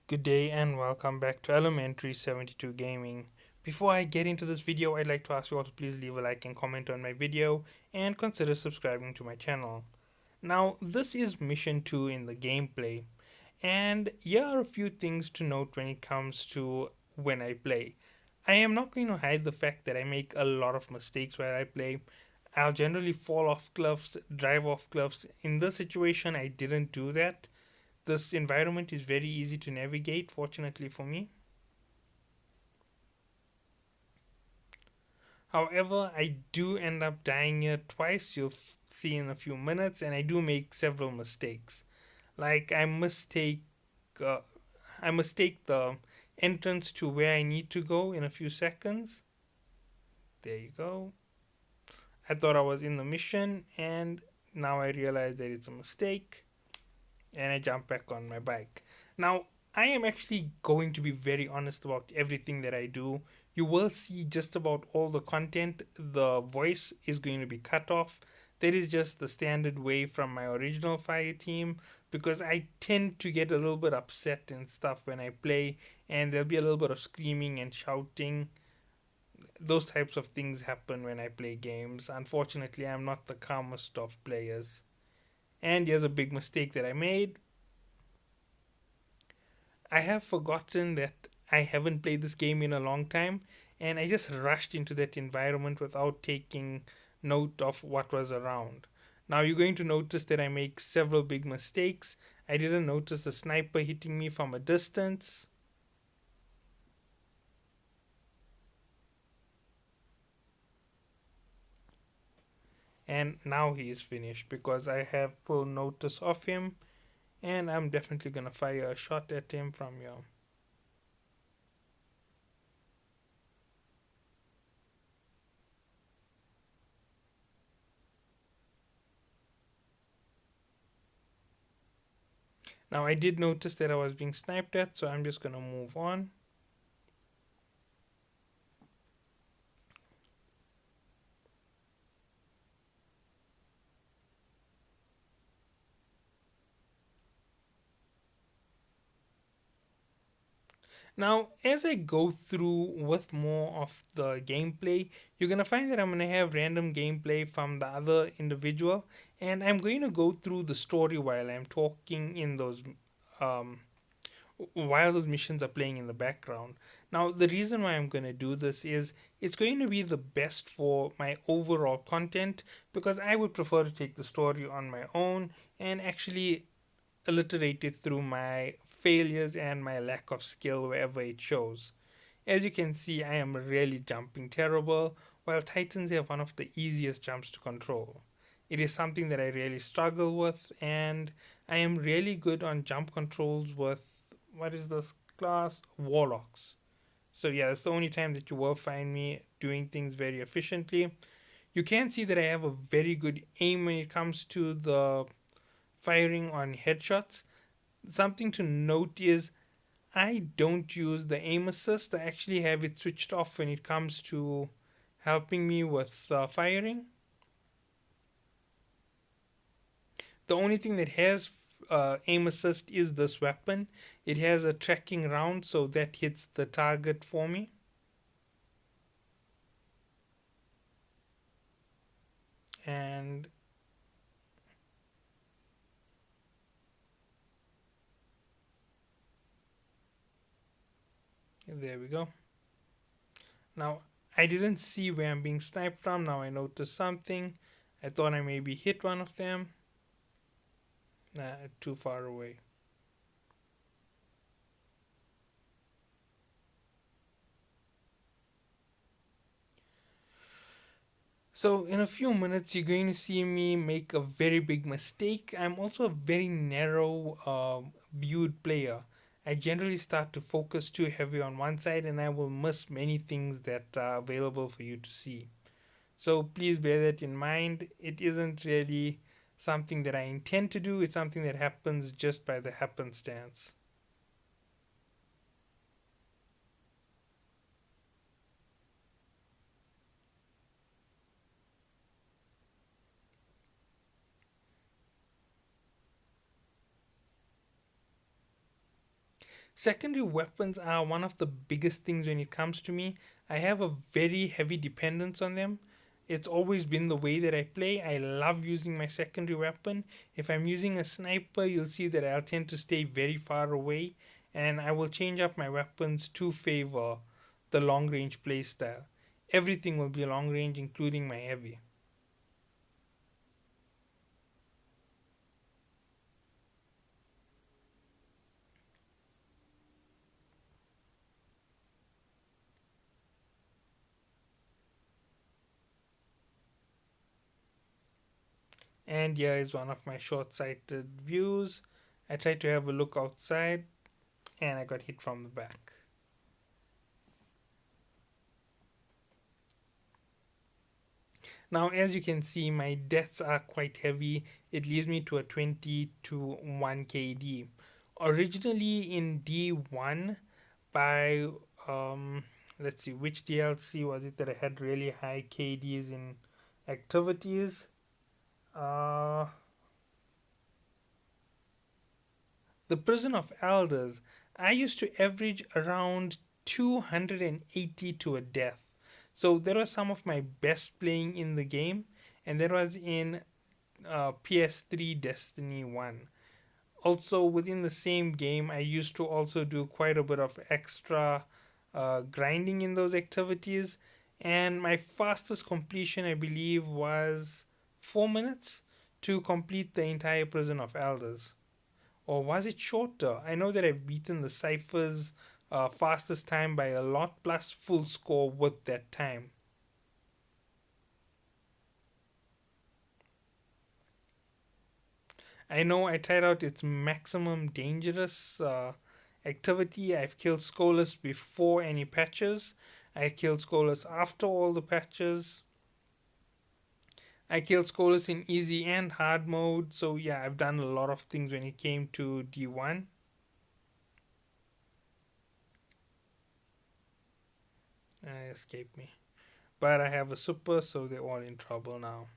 Good day and welcome back to Elementary 72 Gaming. Before I get into this video, I'd like to ask you all to please leave a like and comment on my video and consider subscribing to my channel. Now, this is mission 2 in the gameplay, and here are a few things to note when it comes to when I play. I am not going to hide the fact that I make a lot of mistakes while I play. I'll generally fall off cliffs, drive off cliffs. In this situation, I didn't do that. This environment is very easy to navigate, fortunately for me. However, I do end up dying here twice, you'll see in a few minutes, and I do make several mistakes. Like uh, I mistake the entrance to where I need to go in a few seconds. There you go. I thought I was in the mission, and now I realize that it's a mistake, and I jump back on my bike. Now, I am actually going to be very honest about everything that I do. You will see just about all the content. The voice is going to be cut off. That is just the standard way from my original Fire team because I tend to get a little bit upset and stuff when I play, and there'll be a little bit of screaming and shouting. Those types of things happen when I play games. Unfortunately, I'm not the calmest of players. And here's a big mistake that I made. I have forgotten that I haven't played this game in a long time, and I just rushed into that environment without taking note of what was around. Now you're going to notice that I make several big mistakes. I didn't notice a sniper hitting me from a distance. And now he is finished because I have full notice of him, and I'm definitely gonna fire a shot at him from here. Now I did notice that I was being sniped at, so I'm just gonna move on. Now, as I go through with more of the gameplay, you're gonna find that I'm gonna have random gameplay from the other individual, and I'm going to go through the story while I'm talking in those um, while those missions are playing in the background. Now, the reason why I'm going to do this is it's going to be the best for my overall content because I would prefer to take the story on my own and actually alliterate it through my failures and my lack of skill wherever it shows. As you can see, I am really jumping terrible, while Titans have one of the easiest jumps to control. It is something that I really struggle with, and I am really good on jump controls with what is this class? Warlocks. So, yeah, that's the only time that you will find me doing things very efficiently. You can see that I have a very good aim when it comes to the firing on headshots. Something to note is I don't use the aim assist. I actually have it switched off when it comes to helping me with firing. The only thing that has aim assist is this weapon. It has a tracking round, so that hits the target for me. And there we go. Now, I didn't see where I'm being sniped from. Now I noticed something. I thought I maybe hit one of them. Too far away. So, in a few minutes, you're going to see me make a very big mistake. I'm also a very narrow viewed player. I generally start to focus too heavy on one side and I will miss many things that are available for you to see. So, please bear that in mind. It isn't really something that I intend to do, it's something that happens just by the happenstance. Secondary weapons are one of the biggest things when it comes to me. I have a very heavy dependence on them. It's always been the way that I play. I love using my secondary weapon. If I'm using a sniper, you'll see that I'll tend to stay very far away, and I will change up my weapons to favor the long range playstyle. Everything will be long range, including my heavy. And here is one of my short sighted views. I tried to have a look outside and I got hit from the back. Now, as you can see, my deaths are quite heavy. It leaves me to a 20 to 1 KD. Originally in D1, by let's see, which DLC was it that I had really high KDs in activities? Uh, the Prison of Elders. I used to average around 280 to a death. So that was some of my best playing in the game, and that was in PS3 Destiny 1. Also, within the same game, I used to also do quite a bit of extra grinding in those activities. And my fastest completion, I believe, was 4 minutes to complete the entire Prison of Elders. Or was it shorter? I know that I've beaten the Cypher's fastest time by a lot, plus full score with that time. I know I tried out its maximum dangerous activity. I've killed Skolas before any patches. I killed Skolas after all the patches. I killed Skolas in easy and hard mode. So yeah, I've done a lot of things when it came to D1. Escaped me. But I have a super, so they're all in trouble now.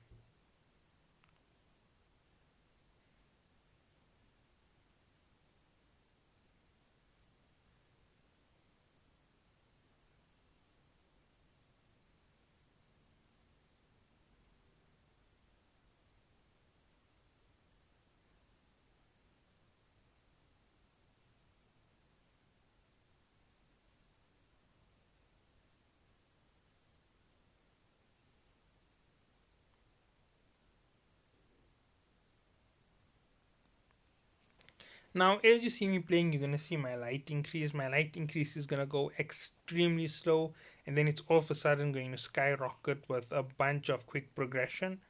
Now, as you see me playing, you're gonna see my light increase. My light increase is gonna go extremely slow, and then it's all of a sudden going to skyrocket with a bunch of quick progression.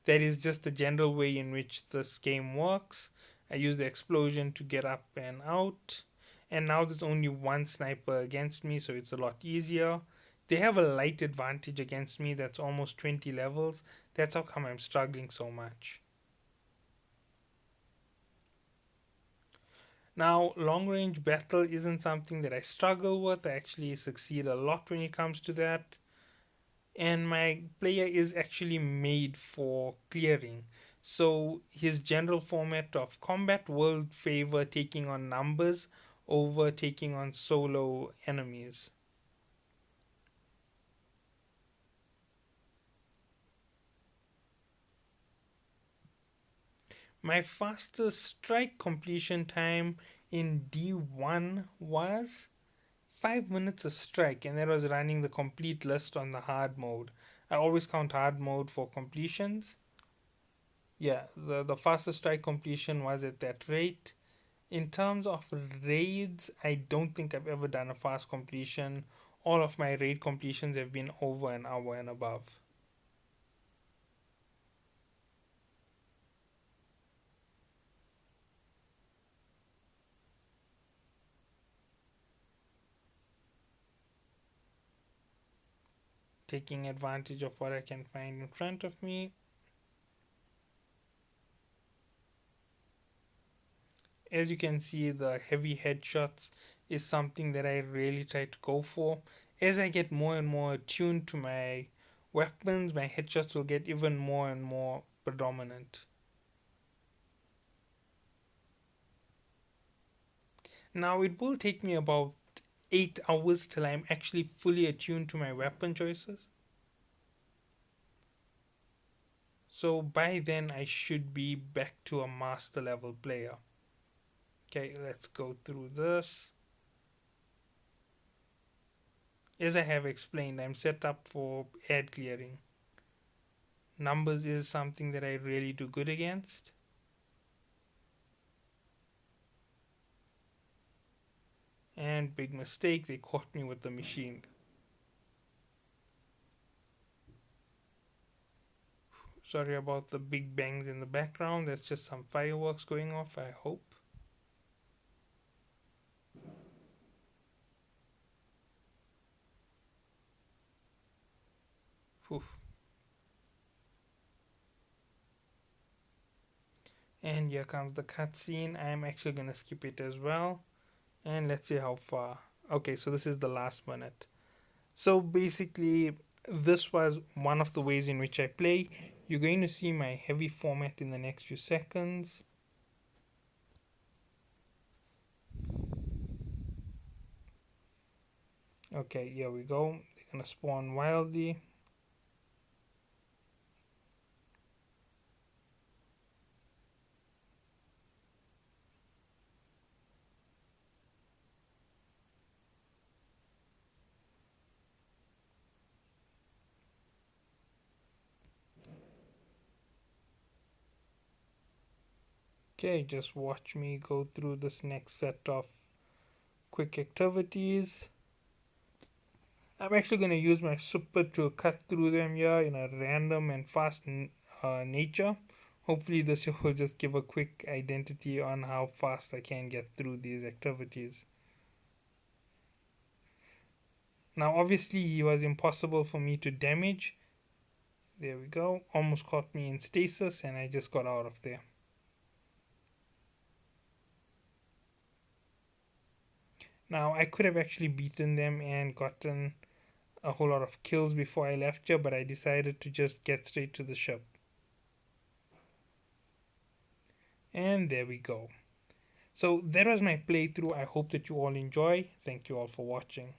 That is just the general way in which this game works. I use the explosion to get up and out, and now there's only one sniper against me, so it's a lot easier. They have a light advantage against me that's almost 20 levels. That's how come I'm struggling so much. Now, long range battle isn't something that I struggle with. I actually succeed a lot when it comes to that. And my player is actually made for clearing. So, his general format of combat will favor taking on numbers over taking on solo enemies. My fastest strike completion time in D1 was 5 minutes a strike, and that was running the complete list on the hard mode. I always count hard mode for completions. Yeah, the fastest strike completion was at that rate. In terms of raids, I don't think I've ever done a fast completion. All of my raid completions have been over an hour and above. Taking advantage of what I can find in front of me. As you can see, the heavy headshots is something that I really try to go for. As I get more and more attuned to my weapons, my headshots will get even more and more predominant. Now it will take me about 8 hours till I'm actually fully attuned to my weapon choices. So by then I should be back to a master level player. Okay, let's go through this. As I have explained, I'm set up for ad clearing. Numbers is something that I really do good against. And big mistake, they caught me with the machine. Sorry about the big bangs in the background. That's just some fireworks going off, I hope. Whew. And here comes the cutscene. I am actually gonna skip it as well. And let's see how far. Okay, so this is the last minute. So basically, this was one of the ways in which I play. You're going to see my heavy format in the next few seconds. Okay, here we go. They're gonna spawn wildly. Okay, just watch me go through this next set of quick activities. I'm actually going to use my super to cut through them here in a random and fast nature. Hopefully this will just give a quick identity on how fast I can get through these activities. Now obviously he was impossible for me to damage. There we go. Almost caught me in stasis and I just got out of there. Now I could have actually beaten them and gotten a whole lot of kills before I left here, but I decided to just get straight to the ship. And there we go. So that was my playthrough. I hope that you all enjoy. Thank you all for watching.